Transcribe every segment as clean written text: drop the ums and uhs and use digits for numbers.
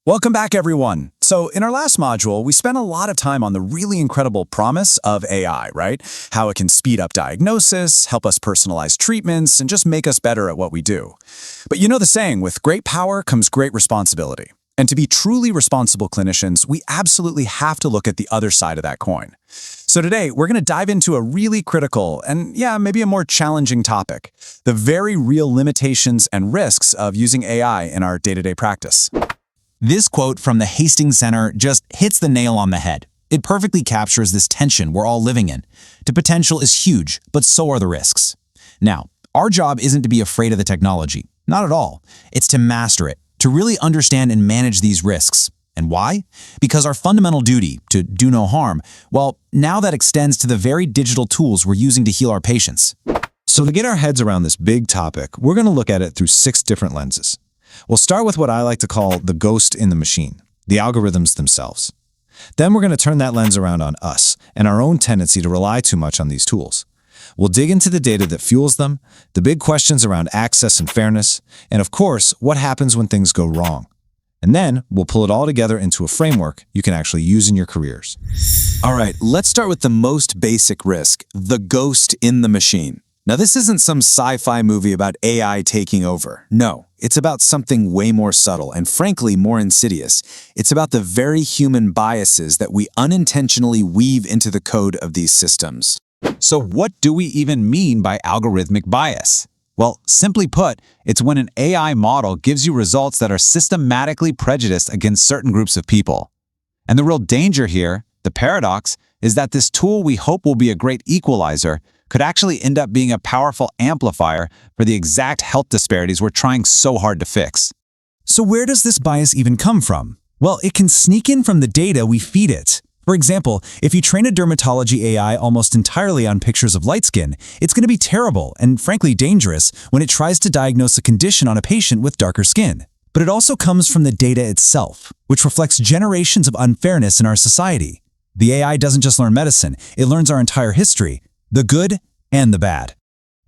Welcome back, everyone. So in our last module, we spent a lot of time on the really incredible promise of AI, right? How it can speed up diagnosis, help us personalize treatments, and just make us better at what we do. But you know the saying, with great power comes great responsibility. And to be truly responsible clinicians, we absolutely have to look at the other side of that coin. So today, we're going to dive into a really critical and, maybe a more challenging topic, the very real limitations and risks of using AI in our day-to-day practice. This quote from the Hastings Center just hits the nail on the head. It perfectly captures this tension we're all living in. The potential is huge, but so are the risks. Now, our job isn't to be afraid of the technology. Not at all. It's to master it, to really understand and manage these risks. And why? Because our fundamental duty, to do no harm, well, now that extends to the very digital tools we're using to heal our patients. So to get our heads around this big topic, we're going to look at it through 6 different lenses. We'll start with what I like to call the ghost in the machine, the algorithms themselves. Then we're going to turn that lens around on us and our own tendency to rely too much on these tools. We'll dig into the data that fuels them, the big questions around access and fairness, and of course, what happens when things go wrong. And then we'll pull it all together into a framework you can actually use in your careers. All right, let's start with the most basic risk, the ghost in the machine. Now, this isn't some sci-fi movie about AI taking over. No, it's about something way more subtle and frankly more insidious. It's about the very human biases that we unintentionally weave into the code of these systems. So what do we even mean by algorithmic bias? Well, simply put, it's when an AI model gives you results that are systematically prejudiced against certain groups of people. And the real danger here, the paradox, is that this tool we hope will be a great equalizer could actually end up being a powerful amplifier for the exact health disparities we're trying so hard to fix. So where does this bias even come from? Well, it can sneak in from the data we feed it. For example, if you train a dermatology AI almost entirely on pictures of light skin, it's going to be terrible and frankly dangerous when it tries to diagnose a condition on a patient with darker skin. But it also comes from the data itself, which reflects generations of unfairness in our society. The AI doesn't just learn medicine, it learns our entire history, the good and the bad.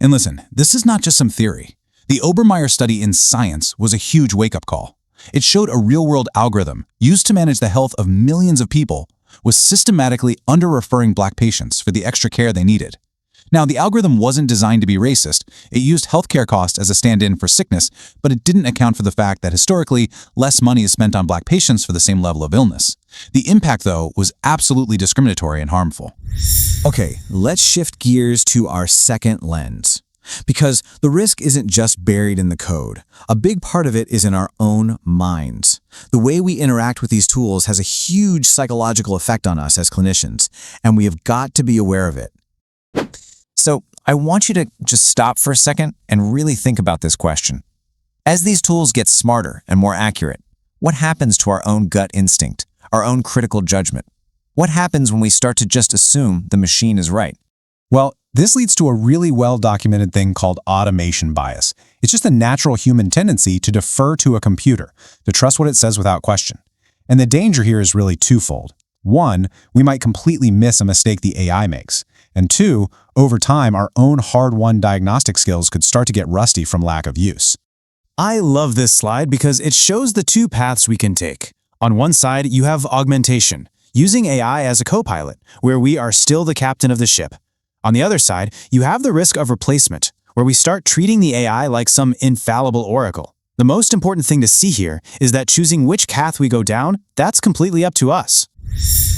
And listen, this is not just some theory. The Obermeyer study in Science was a huge wake-up call. It showed a real-world algorithm used to manage the health of millions of people was systematically under-referring Black patients for the extra care they needed. Now, the algorithm wasn't designed to be racist. It used healthcare costs as a stand-in for sickness, but it didn't account for the fact that historically, less money is spent on Black patients for the same level of illness. The impact, though, was absolutely discriminatory and harmful. Okay, let's shift gears to our second lens. Because the risk isn't just buried in the code. A big part of it is in our own minds. The way we interact with these tools has a huge psychological effect on us as clinicians, and we have got to be aware of it. So I want you to just stop for a second and really think about this question. As these tools get smarter and more accurate, what happens to our own gut instinct, our own critical judgment? What happens when we start to just assume the machine is right? Well, this leads to a really well-documented thing called automation bias. It's just a natural human tendency to defer to a computer, to trust what it says without question. And the danger here is really twofold. 1, we might completely miss a mistake the AI makes. And 2, over time, our own hard-won diagnostic skills could start to get rusty from lack of use. I love this slide because it shows the 2 paths we can take. On one side, you have augmentation, using AI as a co-pilot, where we are still the captain of the ship. On the other side, you have the risk of replacement, where we start treating the AI like some infallible oracle. The most important thing to see here is that choosing which path we go down, that's completely up to us.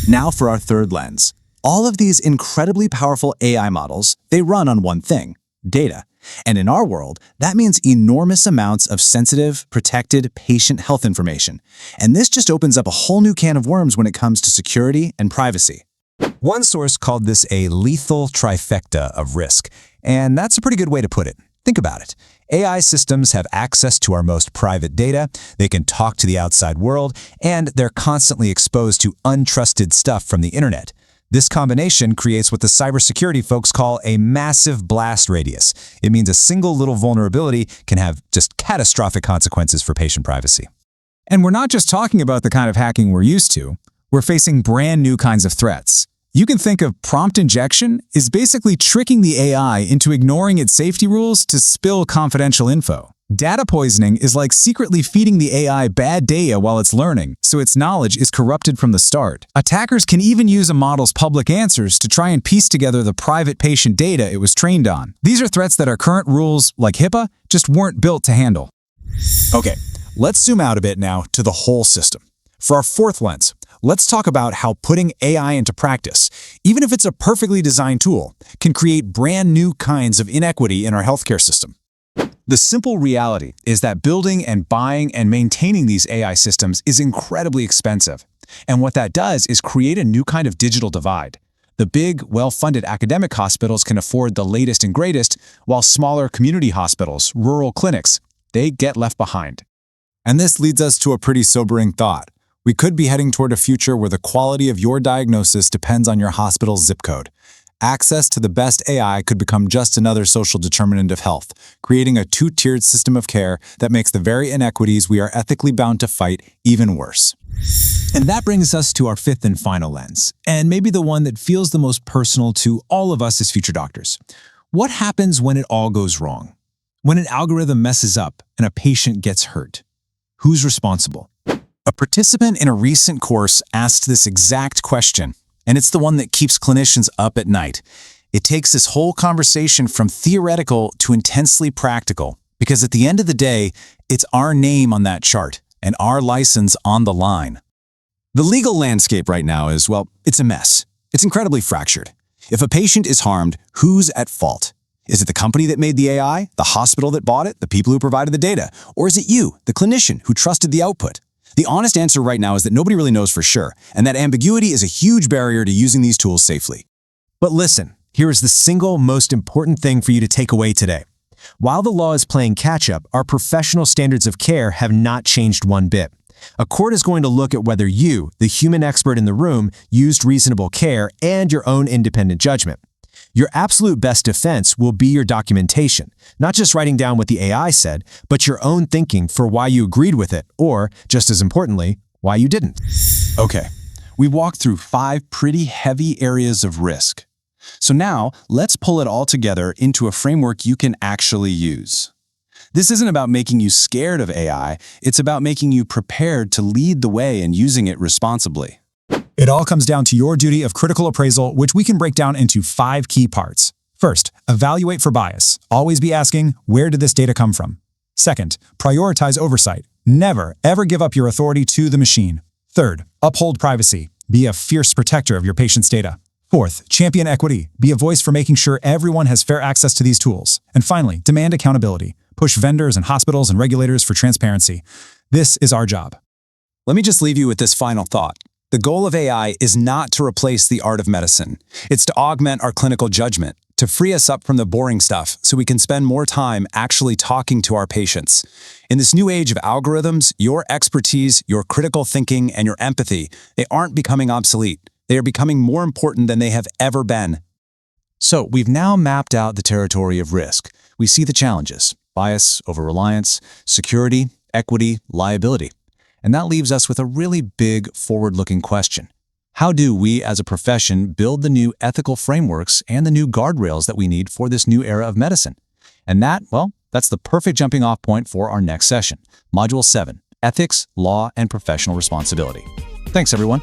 Now for our third lens. All of these incredibly powerful AI models, they run on one thing, data. And in our world, that means enormous amounts of sensitive, protected patient health information. And this just opens up a whole new can of worms when it comes to security and privacy. One source called this a lethal trifecta of risk, and that's a pretty good way to put it. Think about it. AI systems have access to our most private data, they can talk to the outside world, and they're constantly exposed to untrusted stuff from the internet. This combination creates what the cybersecurity folks call a massive blast radius. It means a single little vulnerability can have just catastrophic consequences for patient privacy. And we're not just talking about the kind of hacking we're used to. We're facing brand new kinds of threats. You can think of prompt injection as basically tricking the AI into ignoring its safety rules to spill confidential info. Data poisoning is like secretly feeding the AI bad data while it's learning, so its knowledge is corrupted from the start. Attackers can even use a model's public answers to try and piece together the private patient data it was trained on. These are threats that our current rules, like HIPAA, just weren't built to handle. Okay, let's zoom out a bit now to the whole system. For our fourth lens, let's talk about how putting AI into practice, even if it's a perfectly designed tool, can create brand new kinds of inequity in our healthcare system. The simple reality is that building and buying and maintaining these AI systems is incredibly expensive. And what that does is create a new kind of digital divide. The big, well-funded academic hospitals can afford the latest and greatest, while smaller community hospitals, rural clinics, they get left behind. And this leads us to a pretty sobering thought. We could be heading toward a future where the quality of your diagnosis depends on your hospital's zip code. Access to the best AI could become just another social determinant of health, creating a two-tiered system of care that makes the very inequities we are ethically bound to fight even worse. And that brings us to our fifth and final lens, and maybe the one that feels the most personal to all of us as future doctors. What happens when it all goes wrong? When an algorithm messes up and a patient gets hurt? Who's responsible? A participant in a recent course asked this exact question, and it's the one that keeps clinicians up at night. It takes this whole conversation from theoretical to intensely practical, because at the end of the day, it's our name on that chart and our license on the line. The legal landscape right now is, well, it's a mess. It's incredibly fractured. If a patient is harmed, who's at fault? Is it the company that made the AI, the hospital that bought it, the people who provided the data? Or is it you, the clinician, who trusted the output? The honest answer right now is that nobody really knows for sure, and that ambiguity is a huge barrier to using these tools safely. But listen, here is the single most important thing for you to take away today. While the law is playing catch-up, our professional standards of care have not changed one bit. A court is going to look at whether you, the human expert in the room, used reasonable care and your own independent judgment. Your absolute best defense will be your documentation, not just writing down what the AI said, but your own thinking for why you agreed with it, or, just as importantly, why you didn't. Okay, we walked through 5 pretty heavy areas of risk. So now, let's pull it all together into a framework you can actually use. This isn't about making you scared of AI, it's about making you prepared to lead the way in using it responsibly. It all comes down to your duty of critical appraisal, which we can break down into 5 key parts. First, evaluate for bias. Always be asking, where did this data come from? Second, prioritize oversight. Never, ever give up your authority to the machine. Third, uphold privacy. Be a fierce protector of your patient's data. Fourth, champion equity. Be a voice for making sure everyone has fair access to these tools. And finally, demand accountability. Push vendors and hospitals and regulators for transparency. This is our job. Let me just leave you with this final thought. The goal of AI is not to replace the art of medicine. It's to augment our clinical judgment, to free us up from the boring stuff so we can spend more time actually talking to our patients. In this new age of algorithms, your expertise, your critical thinking, and your empathy, they aren't becoming obsolete. They are becoming more important than they have ever been. So we've now mapped out the territory of risk. We see the challenges: bias, over-reliance, security, equity, liability. And that leaves us with a really big forward-looking question. How do we as a profession build the new ethical frameworks and the new guardrails that we need for this new era of medicine? And that, well, that's the perfect jumping off point for our next session, Module 7, Ethics, Law, and Professional Responsibility. Thanks, everyone.